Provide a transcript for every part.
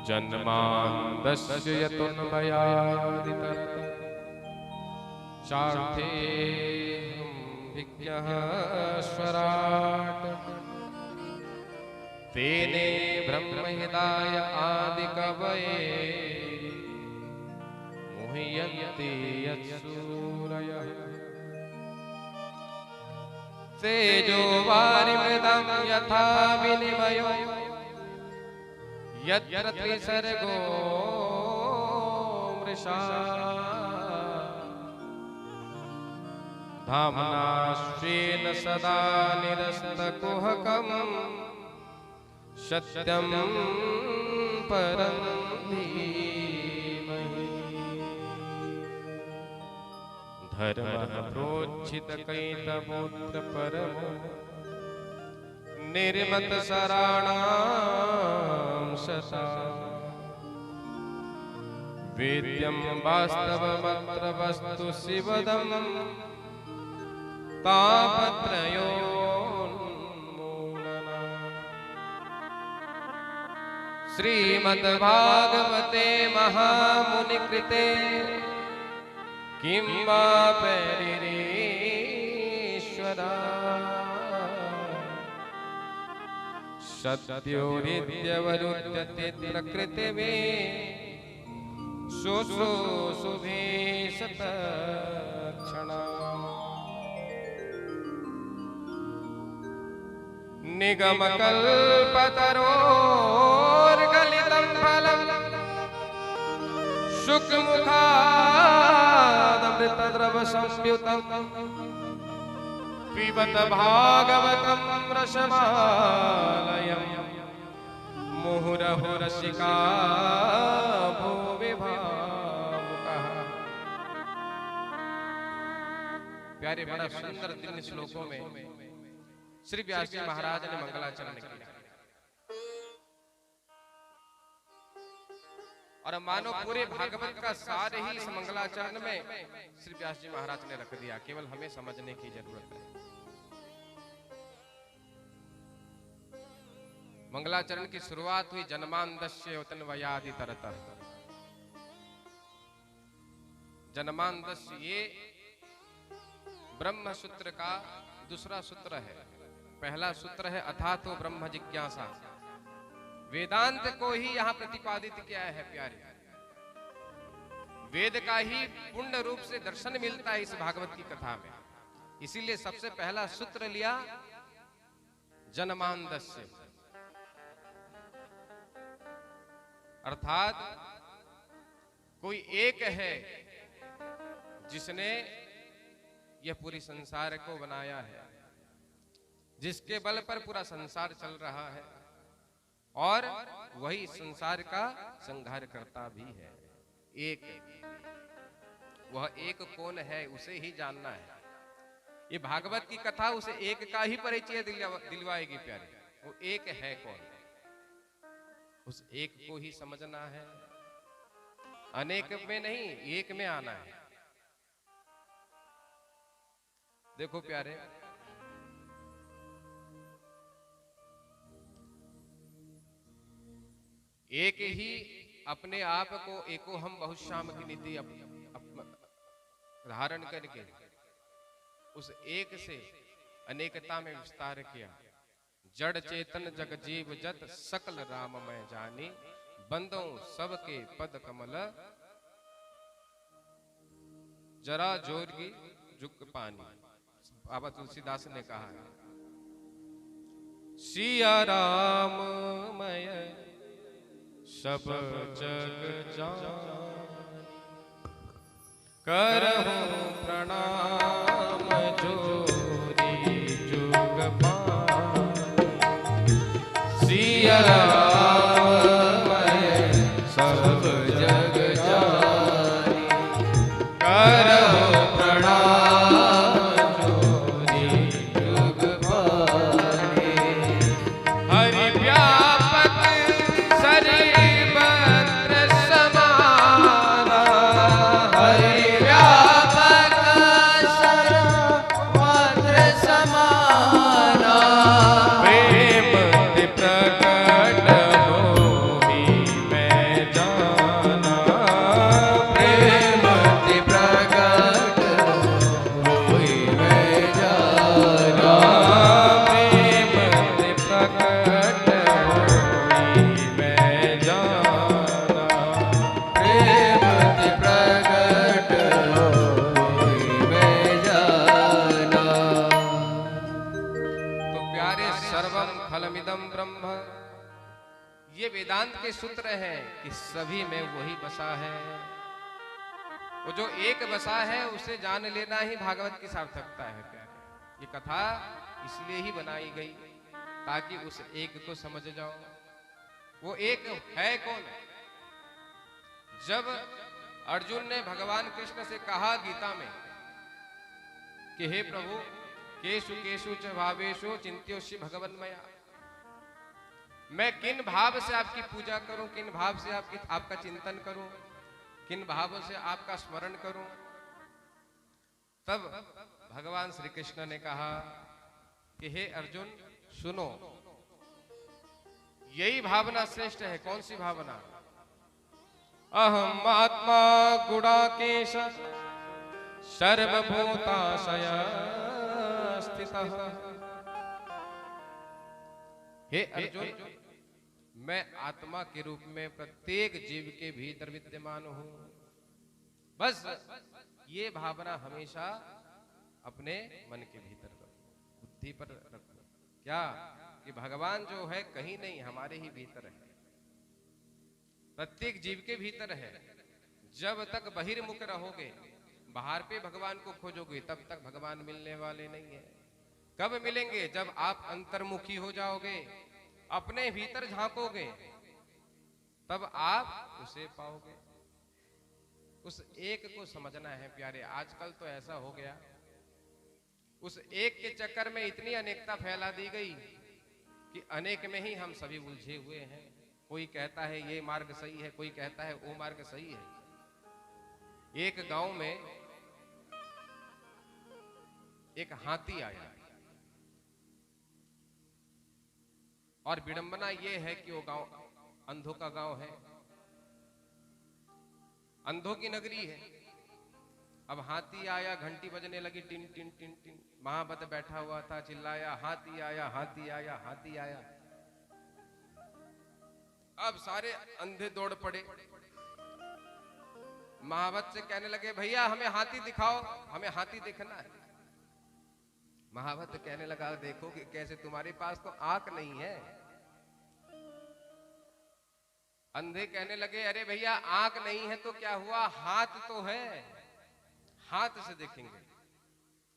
जन्मान्तस्य यतोऽन्वयादितरतः चार्थेऽहं विज्ञः स्वराट् तेने ब्रह्महृदाय आदिकवये मुह्यन्ति यत्सूरयः तेजो वारिमृदं यथा विनिमयो यत्र त्रिसर्गो मृषा धाम्ना स्वेन सदा निरस्तकुहकम् सत्यं परं धीमहि धर्मः प्रोज्झितकैतवोऽत्र परमो निर्मतसराणां सदा वेद्यं वास्तवमत्र वस्तु शिवदं तापत्रयोन्मूलना श्रीमद्भागवते महामुनिकृते किं वा परिरीश्वरा सत्योरित्यवरुध्यते प्रकृतिमें शुश्रूषुभे शतक्षणा निगमकल्पतरोर्गलितं फलं शुकमुखादमृतद्रवसंयुतं पिबत भागवतं रसमालयं मुहुरहो रसिका भुवि भावुकाः। प्यारे बड़ा सुंदर 3 श्लोकों में श्री व्यास जी महाराज ने मंगलाचरण किया और मानो पूरे भागवत का सार ही इस मंगलाचरण में श्री व्यास जी महाराज ने रख दिया, केवल हमें समझने की जरूरत है। मंगलाचरण की शुरुआत हुई जन्मांतस्य यतोऽन्वयादितरतः। जन्मांतस्य ये ब्रह्म सूत्र का दूसरा सूत्र है। पहला सूत्र है अथातो ब्रह्म जिज्ञासा। वेदांत को ही यहां प्रतिपादित किया है प्यारे। वेद का ही पूर्ण रूप से दर्शन मिलता है इस भागवत की कथा में। इसीलिए सबसे पहला सूत्र लिया जन्मांतस्य, अर्थात कोई एक है जिसने यह पूरी संसार को बनाया है, जिसके बल पर पूरा संसार चल रहा है और वही संसार का संहार करता भी है। एक, वह एक कौन है उसे ही जानना है। ये भागवत की कथा उसे एक का ही परिचय दिलवाएगी प्यारे। वो एक है कौन, उस एक को ही समझना है। अनेक में नहीं, एक में आना है। देखो प्यारे, एक ही अपने आप को एको हम बहुत श्याम की निधि धारण करके उस एक से अनेकता में विस्तार किया। जड़ चेतन जग जीव जत सकल राम मैं जानी, बंदों सबके पद कमल जरा जोगी जुग पानी। बाबा तुलसीदास ने कहा है सिया राम मैं सब जग जान, करहूं प्रणाम जोरी जुग पानी। सिया राम मैं सब जग जानी, करहूं प्रणाम जोरी जुग पानी। हरि व्यापक सरि प्रकट ये वेदांत के सूत्र हैं कि सभी में वही बसा है। वो जो एक बसा है उसे जान लेना ही भागवत की सार्थकता है प्यारे। ये कथा इसलिए ही बनाई गई ताकि उस एक को समझ जाओ। वो एक है कौन? जब अर्जुन ने भगवान कृष्ण से कहा गीता में कि हे प्रभु केशु केशु च भावेशु चिंत्योषि भगवन् मया, मैं किन भाव से आपकी पूजा करूं, किन भाव से आपका चिंतन करूं, किन भावों से आपका स्मरण करूं। तब भगवान श्री कृष्ण ने कहा कि हे अर्जुन सुनो, यही भावना श्रेष्ठ है। कौन सी भावना? अहम आत्मा गुणाकेश सर्वभूताशय स्थितः। हे अर्जुन, मैं आत्मा के रूप में प्रत्येक जीव के भीतर विद्यमान हूं। बस ये भावना हमेशा अपने मन के भीतर रखो, बुद्धि पर रखो। क्या कि भगवान जो है कहीं नहीं, हमारे ही भीतर है, प्रत्येक जीव के भीतर है। जब तक बहिर्मुख रहोगे, बाहर पे भगवान को खोजोगे, तब तक भगवान मिलने वाले नहीं है। कब मिलेंगे? जब आप अंतर्मुखी हो जाओगे, अपने भीतर झांकोगे, तब आप उसे पाओगे। उस एक को समझना है प्यारे। आजकल तो ऐसा हो गया, उस एक के चक्कर में इतनी अनेकता फैला दी गई कि अनेक में ही हम सभी उलझे हुए हैं। कोई कहता है ये मार्ग सही है, कोई कहता है वो मार्ग सही है। एक गांव में एक हाथी आया और विडंबना ये है कि वो गांव अंधों का गांव है, अंधों की नगरी है। अब हाथी आया, घंटी बजने लगी, tin tin tin tin. Mahabat बैठा हुआ था, चिल्लाया हाथी आया, हाथी आया, हाथी आया। अब सारे अंधे दौड़ पड़े, महावत से कहने लगे भैया हमें हाथी दिखाओ, हमें हाथी देखना है। महावत कहने लगा देखो कि कैसे, तुम्हारे पास तो आंख नहीं है। अंधे कहने लगे अरे भैया आंख नहीं है तो क्या हुआ, हाथ तो है, हाथ से देखेंगे।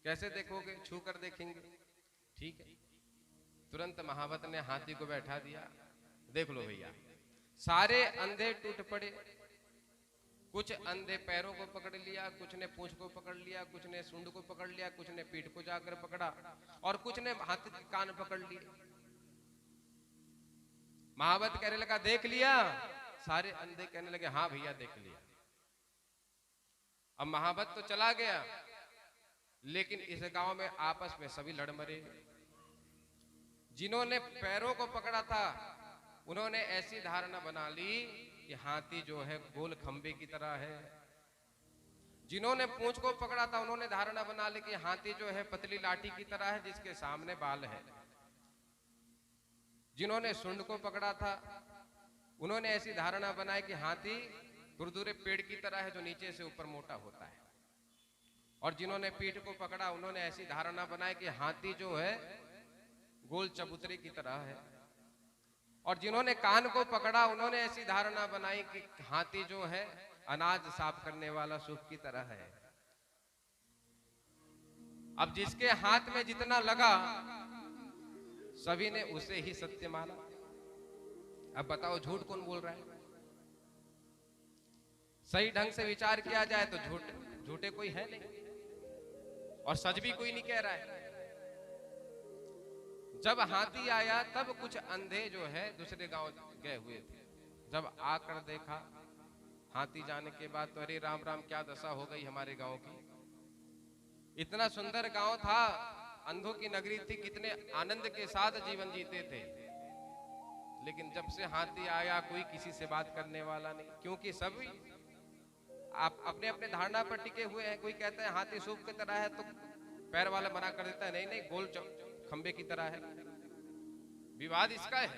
कैसे देखोगे? छू कर देखेंगे। ठीक है। तुरंत महावत ने हाथी को बैठा दिया। देख लो भैया, सारे अंधे टूट पड़े। कुछ अंधे पैरों को पकड़ लिया, कुछ ने पूंछ को पकड़ लिया, कुछ ने सूंड को पकड़ लिया, कुछ ने पीठ को जाकर पकड़ा और कुछ ने हाथी के कान पकड़ लिए। महावत कहने लगा देख लिया? सारे अंधे कहने लगे हाँ भैया देख लिया। अब महावत तो चला गया, लेकिन इस गांव में आपस में सभी लड़ मरे। जिन्होंने पैरों को पकड़ा था उन्होंने ऐसी धारणा बना ली कि हाथी जो है गोल खंबे की तरह है। जिन्होंने पूंछ को पकड़ा था उन्होंने धारणा बना ली कि हाथी जो है पतली लाठी की तरह है जिसके सामने बाल है। जिन्होंने सूंड को पकड़ा था उन्होंने ऐसी धारणा बनाई कि हाथी खुरदुरे पेड़ की तरह है जो नीचे से ऊपर मोटा होता है। और जिन्होंने पीठ को पकड़ा उन्होंने ऐसी धारणा बनाई कि हाथी जो है गोल चबूतरे की तरह है। और जिन्होंने कान को पकड़ा उन्होंने ऐसी धारणा बनाई कि हाथी जो है अनाज साफ करने वाला सूप की तरह है। अब जिसके हाथ में जितना लगा सभी ने उसे ही सत्य माना। अब बताओ झूठ कौन बोल रहा है? सही ढंग से विचार किया जाए तो झूठे कोई है नहीं और सच भी कोई नहीं कह रहा है। जब हाथी आया तब कुछ अंधे जो है दूसरे गांव गए हुए थे। जब आकर देखा हाथी जाने के बाद तो अरे राम राम क्या दशा हो गई हमारे गांव की। इतना सुंदर गांव था, अंधों की नगरी थी, कितने आनंद के साथ जीवन जीते थे। लेकिन जब से हाथी आया कोई किसी से बात करने वाला नहीं, क्योंकि सभी आप अपने अपने धारणा पर टिके हुए हैं। कोई कहता है हाथी सूप की तरह है तो पैर वाला मना कर देता है नहीं नहीं गोल खंबे की तरह है। विवाद इसका है।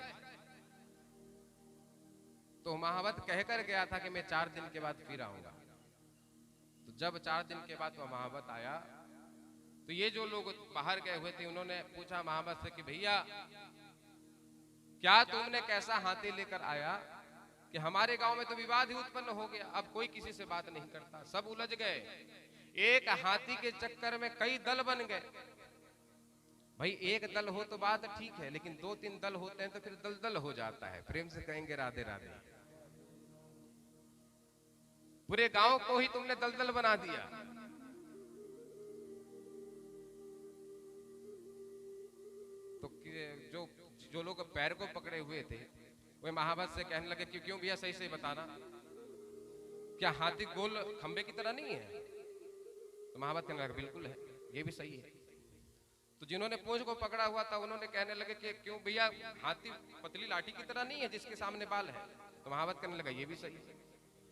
तो महावत कहकर गया था कि मैं 4 दिन के बाद फिर आऊंगा। तो जब 4 दिन के बाद वह महावत आया तो ये जो लोग बाहर गए हुए थे उन्होंने पूछा महावत से कि भैया क्या तुमने कैसा हाथी लेकर आया कि हमारे गांव में तो विवाद ही उत्पन्न हो गया। अब कोई किसी से बात नहीं करता, सब उलझ गए। एक हाथी के चक्कर में कई दल बन गए। भाई एक दल हो तो बात ठीक है, लेकिन 2-3 दल होते हैं तो फिर दलदल हो जाता है। प्रेम से कहेंगे राधे राधे। पूरे गांव को ही तुमने दलदल बना दिया। तो जो जो लोग पैर को पकड़े हुए थे वे महावत से कहने लगे कि क्यों भैया सही से बताना, क्या हाथी गोल खंबे की तरह नहीं है? तो महावत कहने लगा बिल्कुल है, ये भी सही है। तो जिन्होंने पूंछ को पकड़ा हुआ था उन्होंने कहने लगे कि क्यों भैया हाथी पतली लाठी की तरह नहीं है जिसके सामने बाल है? तो महावत कहने लगा ये भी सही है।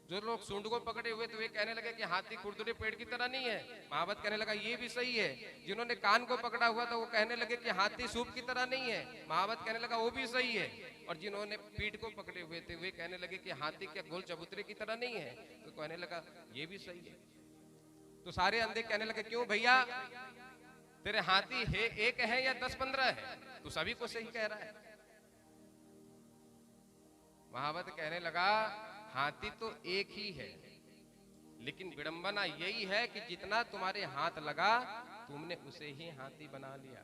जो लोग सूंड को पकड़े हुए थे वे कहने लगे कि हाथी खुरदुरे पेड़ की तरह नहीं है। महावत कहने लगा ये भी सही है। जिन्होंने कान को पकड़ा हुआ था वो कहने लगे कि हाथी सूप की तरह नहीं है। महावत कहने लगा वो भी सही है। और जिन्होंने पीठ को पकड़े हुए थे वे कहने लगे कि हाथी क्या गोल चबूतरे की तरह नहीं है? तो कहने लगा ये भी सही है। तो सारे अंधे कहने लगे क्यों भैया तेरे हाथी है एक है या 10-15 है? तो सभी को सही कह रहा है। महावत कहने लगा हाथी तो एक ही है, लेकिन विडंबना यही है कि जितना तुम्हारे हाथ लगा तुमने उसे ही हाथी बना लिया।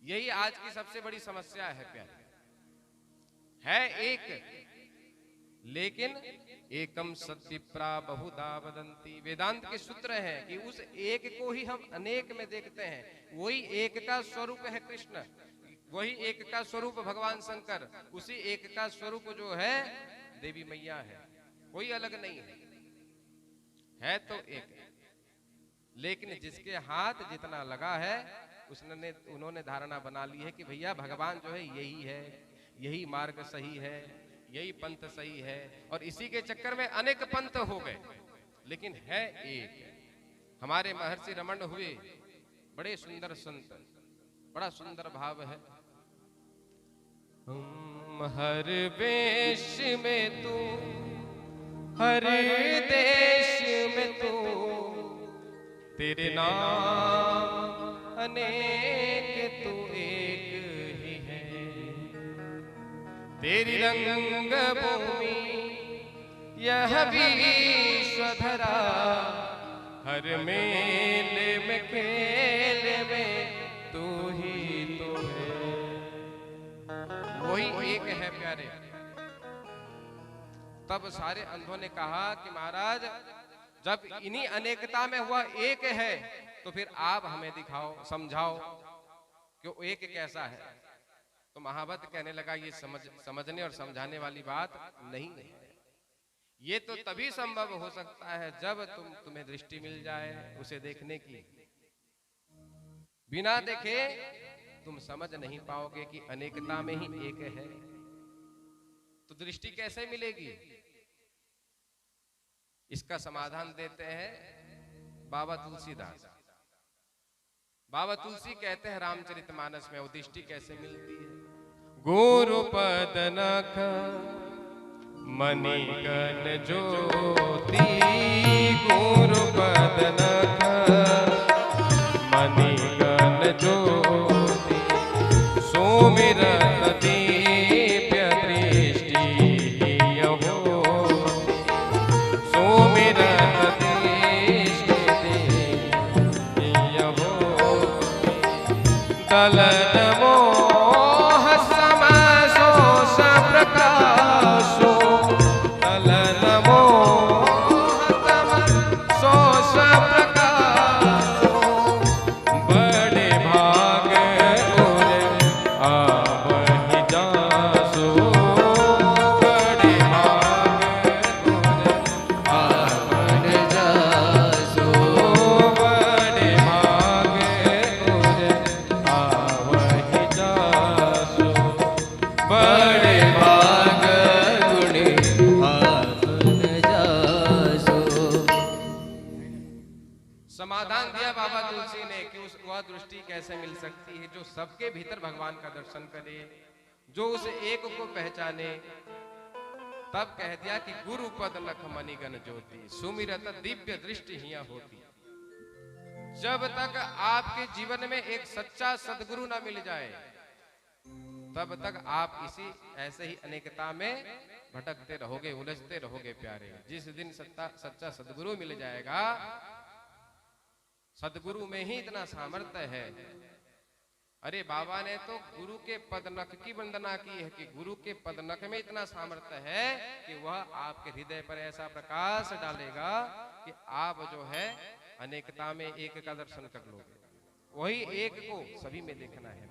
यही आज की सबसे बड़ी समस्या है प्यारे। है एक, लेकिन एकम सत्विप्रा बहुधा वदन्ति। वेदांत के सूत्र हैं कि उस एक को ही हम अनेक में देखते हैं। वही एक का स्वरूप है कृष्ण, वही एक का स्वरूप भगवान शंकर, उसी एक का स्वरूप जो है देवी मैया है, कोई अलग नहीं है तो एक। लेकिन जिसके हाथ जितना लगा है उन्होंने धारणा बना ली है कि भैया भगवान जो है यही है, यही मार्ग सही है, यही पंथ सही है। और इसी के चक्कर में अनेक पंथ हो गए, लेकिन है एक। हमारे महर्षि रमण हुए बड़े सुंदर संत, बड़ा सुंदर भाव है। हर वेश में तू, हर देश में तू, तेरे नाम अनेक तू एक ही है। तेरी रंग भूमि यह विश्वधरा, हर मेले में खेले में तू ही तो है। वही एक है प्यारे। तब सारे अंधों ने कहा कि महाराज जब इन्हीं अनेकता में हुआ एक है तो फिर आप हमें दिखाओ, समझाओ कि वो एक कैसा है। तो महावत कहने लगा ये समझने और समझाने वाली बात नहीं है। ये तो तभी संभव हो सकता है जब तुम्हें दृष्टि मिल जाए उसे देखने की। बिना देखे तुम समझ नहीं पाओगे कि अनेकता में ही एक है। तो दृष्टि कैसे मिलेगी? इसका समाधान देते हैं बाबा तुलसीदास। बाबा तुलसी कहते हैं रामचरितमानस में वो दृष्टि कैसे मिलती है। गुरुपद नख मणिगण ज्योति, गुरुपद नख मणिगण ज्योति, सुमिरत दिव्य दृष्टि हो, सुमिरत दृष्टि हो, दलन मोह समसो सप्रकाशो, दलन मोह समसो सप्रकाशो, बड़े भाग उर आवहि जासो, बड़े भाग उर आवहि जासो, बड़े भाग उर आवहि जासो, बड़े भाग गुण आवहि जासो। समाधान दिया बाबा तुलसी ने कि उस वह दृष्टि कैसे मिल सकती है जो सबके भीतर भगवान का दर्शन करे, जो उस एक को पहचाने। तब कह दिया कि गुरु पद नख मणिगण ज्योति, सुमिरत दिव्य दृष्टि हिया होती। जब तक आपके जीवन में एक सच्चा सदगुरु ना मिल जाए तब तक आप इसी ऐसे ही अनेकता में भटकते रहोगे, उलझते रहोगे प्यारे। जिस दिन सच्चा सदगुरु मिल जाएगा, सदगुरु में ही इतना सामर्थ्य है। अरे बाबा ने तो गुरु के पदनख की वंदना की है कि गुरु के पदनख में इतना सामर्थ्य है कि वह आपके हृदय पर ऐसा प्रकाश डालेगा कि आप जो है अनेकता में एक का दर्शन कर लोगे। वही एक को सभी में देखना है।